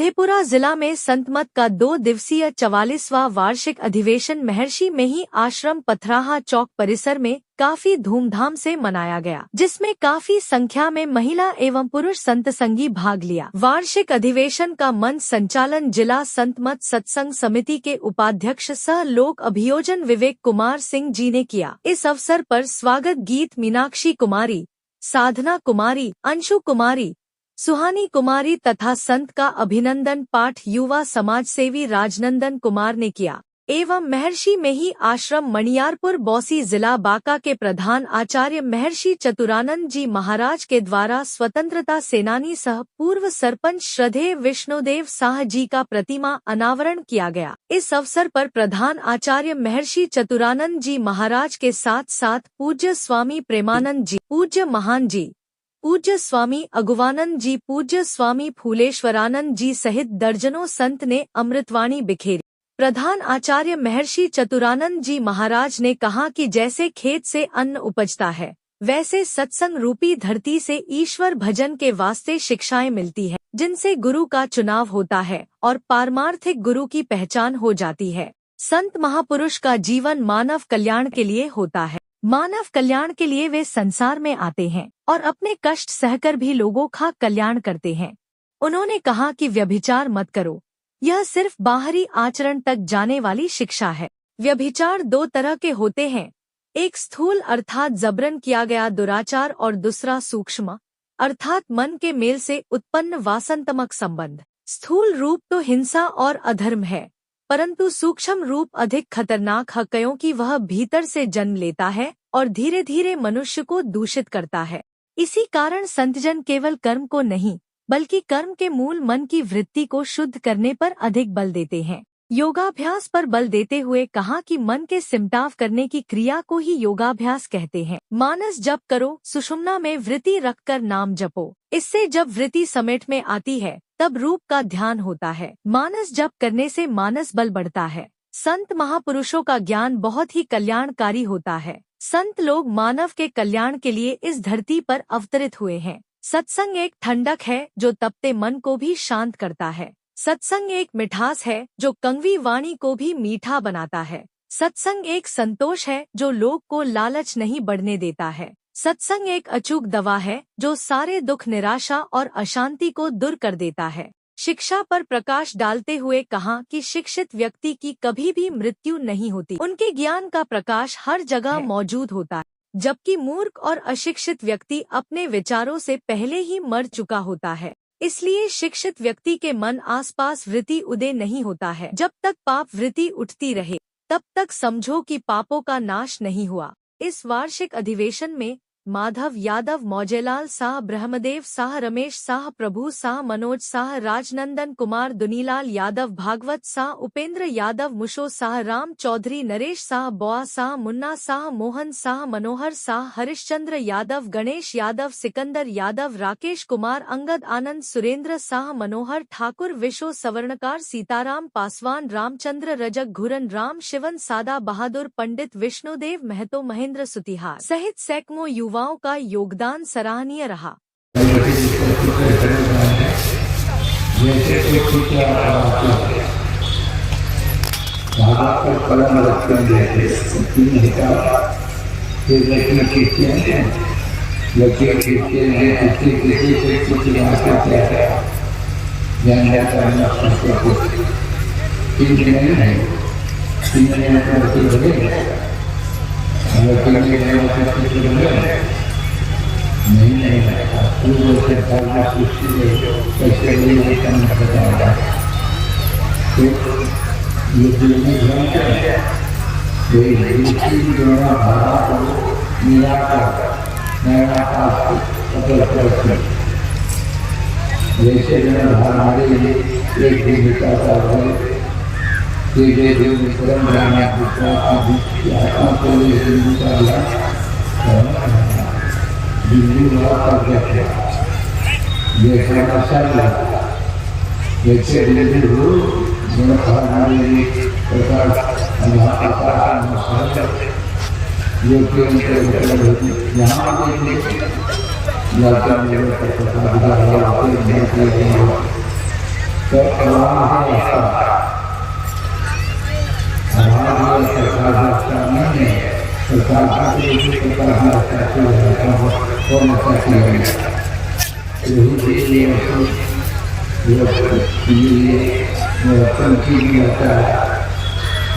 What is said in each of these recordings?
मधेपुरा जिला में संत मत का 2 दिवसीय 44वां वार्षिक अधिवेशन महर्षि मेही आश्रम पथराहा चौक परिसर में काफी धूमधाम से मनाया गया, जिसमें काफी संख्या में महिला एवं पुरुष संत संगी भाग लिया। वार्षिक अधिवेशन का मंच संचालन जिला संत मत सत्संग समिति के उपाध्यक्ष सह लोक अभियोजन विवेक कुमार सिंह जी ने किया। इस अवसर पर स्वागत गीत मीनाक्षी कुमारी, साधना कुमारी, अंशु कुमारी, सुहानी कुमारी तथा संत का अभिनंदन पाठ युवा समाजसेवी राजनंदन कुमार ने किया एवं महर्षि मेही आश्रम मणियारपुर बौसी जिला बांका के प्रधान आचार्य महर्षि चतुरानंद जी महाराज के द्वारा स्वतंत्रता सेनानी सह पूर्व सरपंच श्रद्धेय विष्णुदेव साह जी का प्रतिमा अनावरण किया गया। इस अवसर पर प्रधान आचार्य महर्षि चतुरानंद जी महाराज के साथ साथ पूज्य स्वामी प्रेमानंद जी, पूज्य महान जी, पूज्य स्वामी अगुवानंद जी, पूज्य स्वामी फूलेश्वरानंद जी सहित दर्जनों संत ने अमृतवाणी बिखेरी। प्रधान आचार्य महर्षि चतुरानंद जी महाराज ने कहा कि जैसे खेत से अन्न उपजता है, वैसे सत्संग रूपी धरती से ईश्वर भजन के वास्ते शिक्षाएं मिलती है, जिनसे गुरु का चुनाव होता है और पारमार्थिक गुरु की पहचान हो जाती है। संत महापुरुष का जीवन मानव कल्याण के लिए होता है। मानव कल्याण के लिए वे संसार में आते हैं और अपने कष्ट सहकर भी लोगों का कल्याण करते हैं। उन्होंने कहा कि व्यभिचार मत करो, यह सिर्फ बाहरी आचरण तक जाने वाली शिक्षा है। व्यभिचार 2 तरह के होते हैं, एक स्थूल अर्थात जबरन किया गया दुराचार और दूसरा सूक्ष्म अर्थात मन के मेल से उत्पन्न वासनात्मक संबंध। स्थूल रूप तो हिंसा और अधर्म है, परंतु सूक्ष्म रूप अधिक खतरनाक है, क्योंकि वह भीतर से जन्म लेता है और धीरे धीरे मनुष्य को दूषित करता है। इसी कारण संतजन केवल कर्म को नहीं बल्कि कर्म के मूल मन की वृत्ति को शुद्ध करने पर अधिक बल देते हैं। योगाभ्यास पर बल देते हुए कहा कि मन के सिमटाव करने की क्रिया को ही योगाभ्यास कहते हैं। मानस जप करो, सुषुम्ना में वृत्ति रखकर नाम जपो। इससे जब वृत्ति समेट में आती है तब रूप का ध्यान होता है। मानस जप करने से मानस बल बढ़ता है। संत महापुरुषों का ज्ञान बहुत ही कल्याणकारी होता है। संत लोग मानव के कल्याण के लिए इस धरती पर अवतरित हुए हैं। सत्संग एक ठंडक है जो तपते मन को भी शांत करता है। सत्संग एक मिठास है जो कंगवी वाणी को भी मीठा बनाता है। सत्संग एक संतोष है जो लोग को लालच नहीं बढ़ने देता है। सत्संग एक अचूक दवा है जो सारे दुख, निराशा और अशांति को दूर कर देता है। शिक्षा पर प्रकाश डालते हुए कहा कि शिक्षित व्यक्ति की कभी भी मृत्यु नहीं होती, उनके ज्ञान का प्रकाश हर जगह मौजूद होता है, जबकि मूर्ख और अशिक्षित व्यक्ति अपने विचारों से पहले ही मर चुका होता है। इसलिए शिक्षित व्यक्ति के मन आसपास वृत्ति उदय नहीं होता है। जब तक पाप वृत्ति उठती रहे तब तक समझो कि पापों का नाश नहीं हुआ। इस वार्षिक अधिवेशन में माधव यादव, मौजेलाल साह, ब्रह्मदेव साह, रमेश साह, प्रभु साह, मनोज साह, राजनंदन कुमार, दुनीलाल यादव, भागवत साह, उपेंद्र यादव, मुशो साह, राम चौधरी, नरेश साह, बोआ साह, मुन्ना साह, मोहन साह, मनोहर साह, हरिश्चंद्र यादव, गणेश यादव, सिकंदर यादव, राकेश कुमार, अंगद आनंद, सुरेंद्र साह, मनोहर ठाकुर, विशो सवर्णकार, सीताराम पासवान, रामचंद्र रजक, घुरन राम, शिवन सादा बहादुर, पंडित विष्णुदेव महतो, महेंद्र सुतिहार सहित सैकड़ों युवाओं का योगदान सराहनीय रहा। नहीं कैसे बताया तो ये जैसे हमारे एक भूमिका का तो आराम से रास्ता आराम से सरकार रास्ता नहीं है, सरकार सरकार रास्ता कौन सा किया यही पंछी भी होता है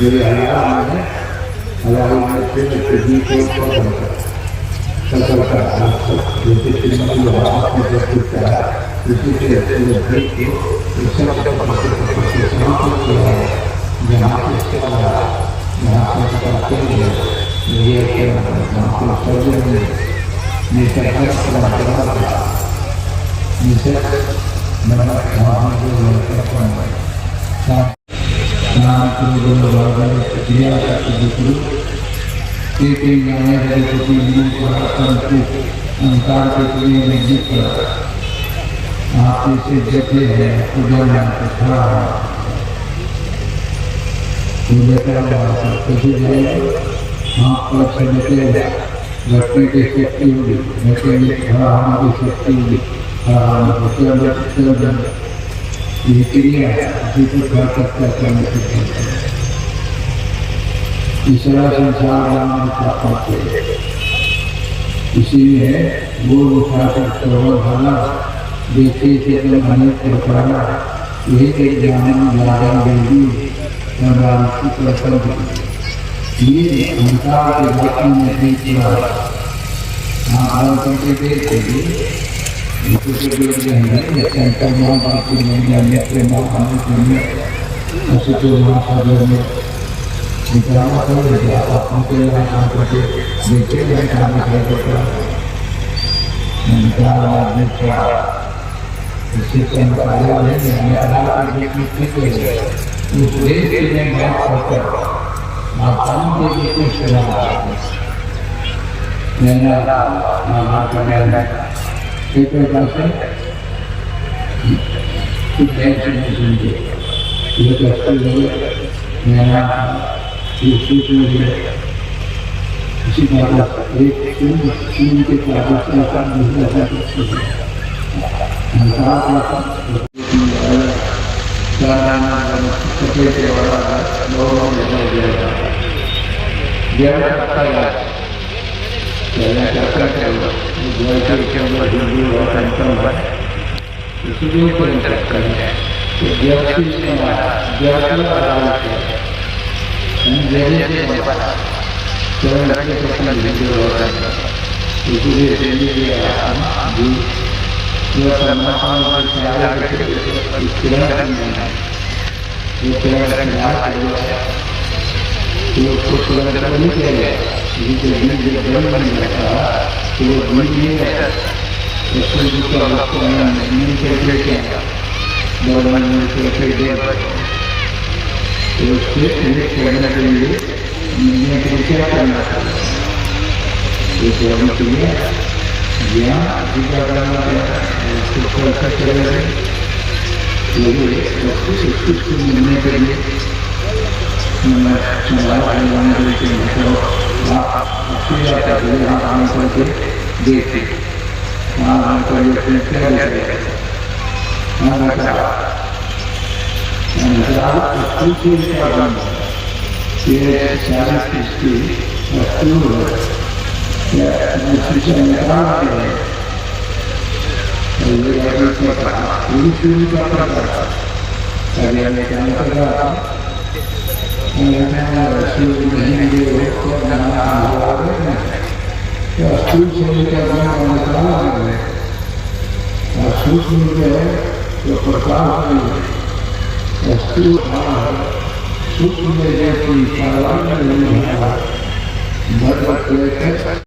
जो हलाल में किडनी को सफलता उसी से अंकार के नजदीक आप इसे जते हैं रखने की शक्ति होगी, रखेंगे की शक्ति होगी, ये क्रिया जिसको कर सकता करने की तीसरा संसार नाम प्राप्त है। इसीलिए वो उठाकर भाला देखते थे अनेक प्रकार यही एक ज्ञान ज्ञान देवी ये अंकार के बाकी में नहीं किया करके देखते इसी बात एक चीन के